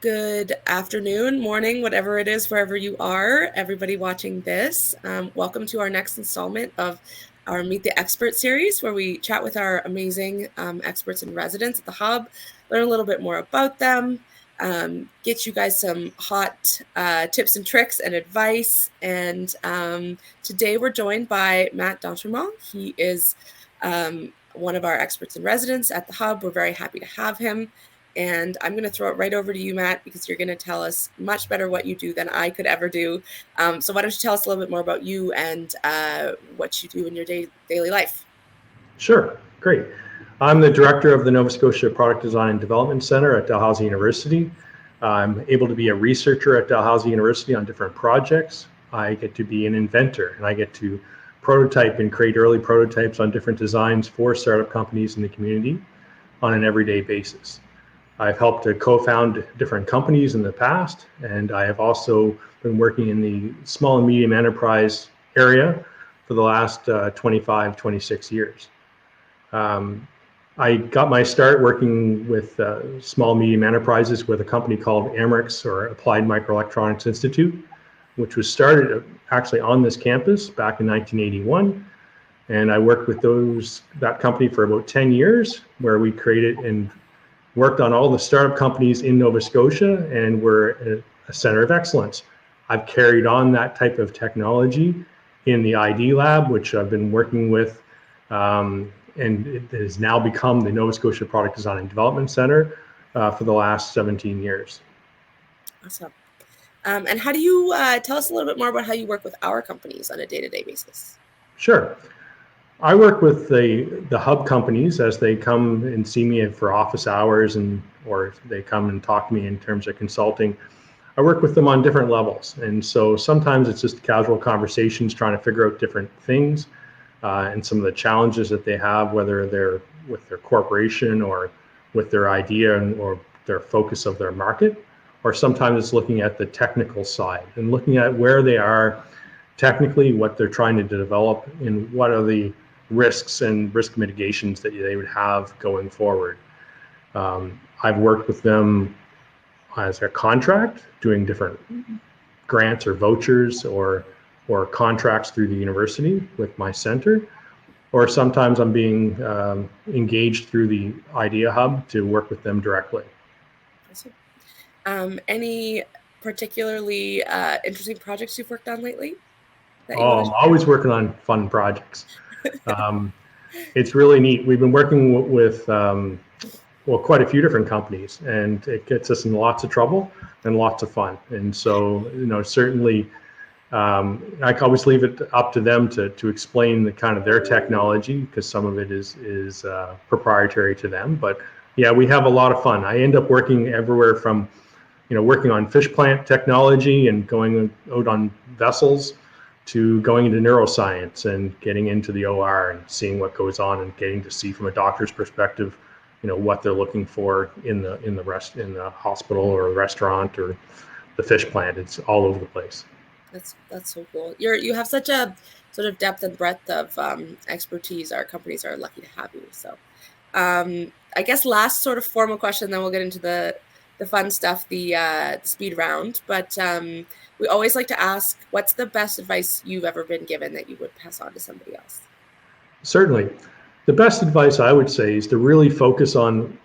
Good afternoon, morning, whatever it is, wherever you are, everybody watching this. Welcome to our next installment of our Meet the Expert series, where we chat with our amazing experts and residents at the Hub, learn a little bit more about them, get you guys some hot tips and tricks and advice. And today we're joined by Matt D'Entremont. He is one of our experts and residents at the Hub. We're very happy to have him. And I'm going to throw it right over to you, Matt, because you're going to tell us much better what you do than I could ever do. So why don't you tell us a little bit more about you and what you do in your daily life? Sure, great. I'm the director of the Nova Scotia Product Design and Development Center at Dalhousie University. I'm able to be a researcher at Dalhousie University on different projects. I get to be an inventor, and I get to prototype and create early prototypes on different designs for startup companies in the community on an everyday basis. I've helped to co-found different companies in the past, and I have also been working in the small and medium enterprise area for the last 25, 26 years. I got my start working with small medium enterprises with a company called AMRIX, or Applied Microelectronics Institute, which was started actually on this campus back in 1981. And I worked with that company for about 10 years, where we created and worked on all the startup companies in Nova Scotia, and we're a center of excellence. I've carried on that type of technology in the ID lab, which I've been working with, and it has now become the Nova Scotia Product Design and Development Center for the last 17 years. Awesome. And how do you tell us a little bit more about how you work with our companies on a day-to-day basis? Sure. I work with the hub companies as they come and see me for office hours, or they come and talk to me in terms of consulting. I work with them on different levels, and so sometimes it's just casual conversations trying to figure out different things and some of the challenges that they have, whether they're with their corporation or with their idea or their focus of their market, or sometimes it's looking at the technical side and looking at where they are technically, what they're trying to develop, and what are the risks and risk mitigations that they would have going forward. I've worked with them as a contract, doing different grants or vouchers or contracts through the university with my center, or sometimes I'm being engaged through the Idea Hub to work with them directly. Any particularly interesting projects you've worked on lately? I'm always working on fun projects. It's really neat. We've been working with quite a few different companies, and it gets us in lots of trouble and lots of fun. And so, certainly, I always leave it up to them to explain the kind of their technology, because some of it is proprietary to them. But yeah, we have a lot of fun. I end up working everywhere from, working on fish plant technology and going out on vessels, to going into neuroscience and getting into the OR and seeing what goes on and getting to see from a doctor's perspective, what they're looking for in the hospital or restaurant or the fish plant. It's all over the place. That's so cool. You have such a sort of depth and breadth of expertise. Our companies are lucky to have you. So I guess last sort of formal question, then we'll get into the fun stuff, the speed round. But we always like to ask, what's the best advice you've ever been given that you would pass on to somebody else? Certainly. The best advice I would say is to really focus on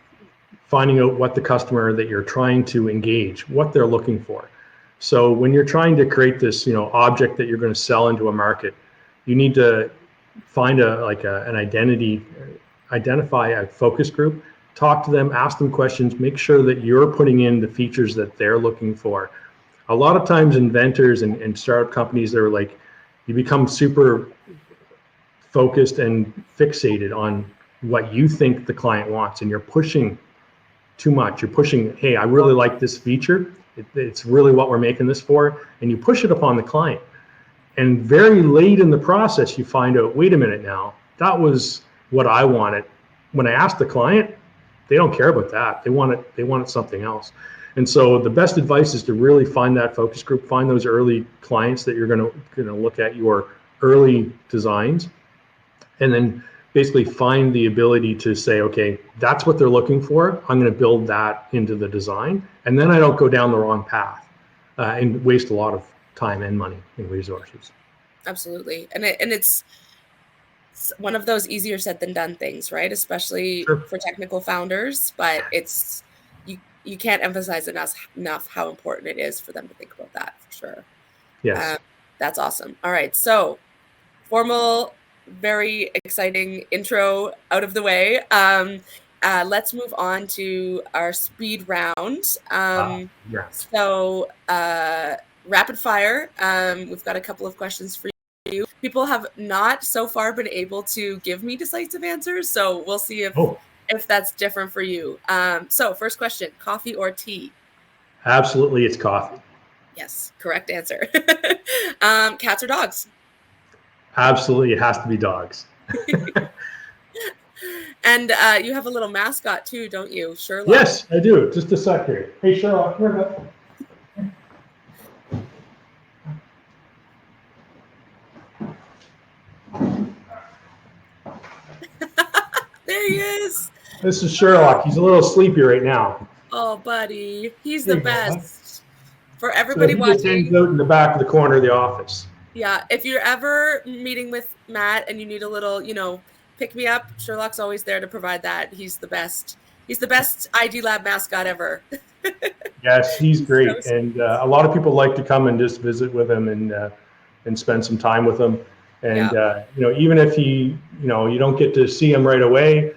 finding out what the customer that you're trying to engage, what they're looking for. So when you're trying to create this, object that you're going to sell into a market, you need to find an identity, identify a focus group, talk to them, ask them questions, make sure that you're putting in the features that they're looking for. A lot of times inventors and startup companies, they're like, you become super focused and fixated on what you think the client wants, and you're pushing too much. You're pushing, hey, I really like this feature. It's really what we're making this for. And you push it upon the client. And very late in the process, you find out, wait a minute now, that was what I wanted. When I asked the client, they don't care about that. They wanted something else. And so the best advice is to really find that focus group, find those early clients that you're going to look at your early designs, and then basically find the ability to say, okay, that's what they're looking for. I'm going to build that into the design, and then I don't go down the wrong path and waste a lot of time and money and resources. Absolutely. And it's one of those easier said than done things, right? Especially Sure. for technical founders, but it's you can't emphasize enough how important it is for them to think about that, for sure. Yes. That's awesome. All right, so formal, very exciting intro out of the way. Let's move on to our speed round. Yeah. So rapid fire. We've got a couple of questions for you. People have not so far been able to give me decisive answers, so we'll see if that's different for you. So first question, coffee or tea? Absolutely, it's coffee. Yes, correct answer. Cats or dogs? Absolutely, it has to be dogs. And you have a little mascot too, don't you, Sherlock? Yes, I do. Just a sec here. Hey, Sherlock, here we go. There he is. This is Sherlock. He's a little sleepy right now. Oh, buddy, he's There the you go, huh? best. For everybody So he just hangs watching, out in the back of the corner of the office. yeah, if you're ever meeting with Matt and you need a little, pick me up, Sherlock's always there to provide that. He's the best. He's the best ID Lab mascot ever. Yes, he's great, So and a lot of people like to come and just visit with him and spend some time with him. And yeah. even if you don't get to see him right away,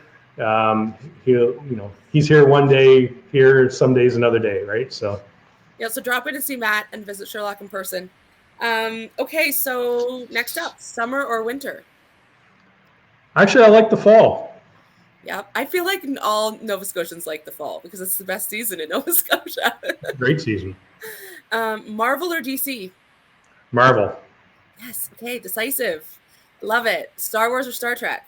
he's here one day, here some days another day, right? So Yeah, so drop in and see Matt and visit Sherlock in person. Okay, so next up, summer or winter? actually, I like the fall. Yeah, I feel like all Nova Scotians like the fall because it's the best season in Nova Scotia. Great season. Marvel or DC? Marvel. Yes, okay, decisive. Love it. Star Wars or Star Trek?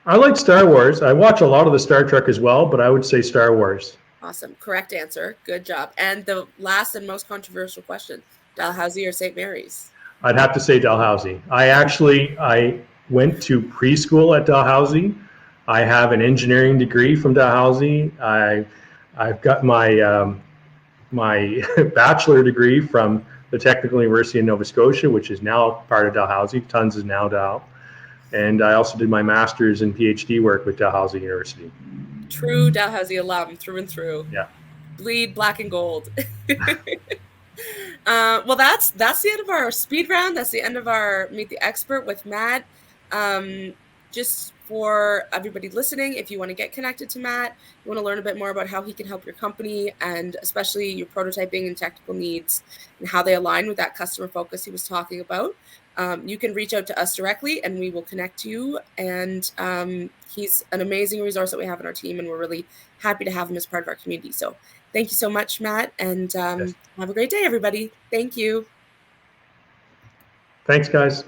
I like Star Wars. I watch a lot of the Star Trek as well, but I would say Star Wars. Awesome. Correct answer. Good job. And the last and most controversial question, Dalhousie or St. Mary's? I'd have to say Dalhousie. I went to preschool at Dalhousie. I have an engineering degree from Dalhousie. I've got my my bachelor degree from the Technical University of Nova Scotia, which is now part of Dalhousie. Tons is now Dal. And I also did my master's and PhD work with Dalhousie University. True Dalhousie alum through and through. Yeah. Bleed black and gold. Well, that's the end of our speed round. That's the end of our Meet the Expert with Matt. Just for everybody listening, if you want to get connected to Matt, you want to learn a bit more about how he can help your company and especially your prototyping and technical needs and how they align with that customer focus he was talking about, you can reach out to us directly and we will connect you. And he's an amazing resource that we have in our team, and we're really happy to have him as part of our community. So thank you so much, Matt, and Yes. have a great day, everybody. Thank you. Thanks, guys.